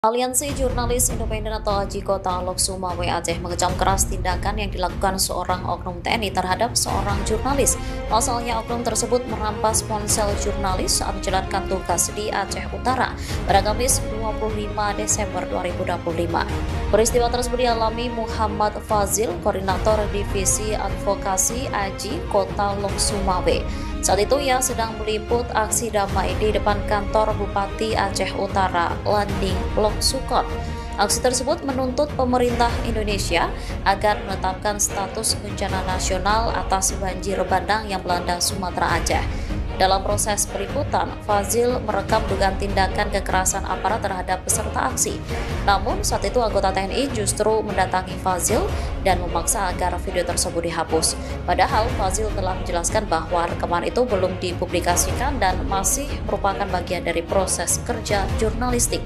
Aliansi Jurnalis Independen atau AJI Kota Lok Sumawe Aceh mengecam keras tindakan yang dilakukan seorang oknum TNI terhadap seorang jurnalis. Pasalnya oknum tersebut merampas ponsel jurnalis saat menjalankan tugas di Aceh Utara pada Kamis 25 Desember 2025. Peristiwa tersebut dialami Muhammad Fazil, Koordinator Divisi Advokasi AJI Kota Lok Sumawe. Saat itu ia sedang meliput aksi damai di depan kantor Bupati Aceh Utara, Landing Lok Sukon. Aksi tersebut menuntut pemerintah Indonesia agar menetapkan status bencana nasional atas banjir bandang yang melanda Sumatera Aceh. Dalam proses peliputan, Fazil merekam dugaan tindakan kekerasan aparat terhadap peserta aksi. Namun, saat itu anggota TNI justru mendatangi Fazil dan memaksa agar video tersebut dihapus. Padahal Fazil telah menjelaskan bahwa rekaman itu belum dipublikasikan dan masih merupakan bagian dari proses kerja jurnalistik.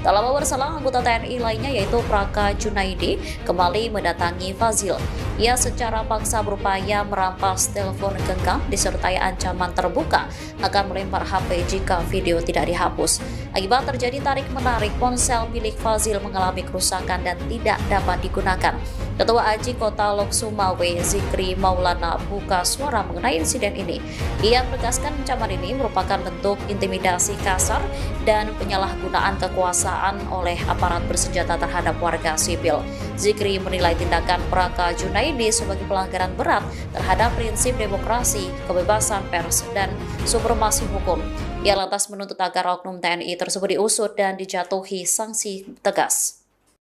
Tak lama berselang, anggota TNI lainnya yaitu Praka Junaidi kembali mendatangi Fazil. Ia secara paksa berupaya merampas telepon genggam disertai ancaman terbuka akan melempar HP jika video tidak dihapus. Akibat terjadi tarik-menarik, ponsel milik Fazil mengalami kerusakan dan tidak dapat digunakan. Ketua AJI Kota Lok Sumawe, Zikri Maulana, buka suara mengenai insiden ini. Ia menegaskan ancaman ini merupakan bentuk intimidasi kasar dan penyalahgunaan kekuasaan oleh aparat bersenjata terhadap warga sipil. Zikri menilai tindakan Praka Junaidi sebagai pelanggaran berat terhadap prinsip demokrasi, kebebasan pers, dan supremasi hukum. Ia lantas menuntut agar oknum TNI tersebut diusut dan dijatuhi sanksi tegas.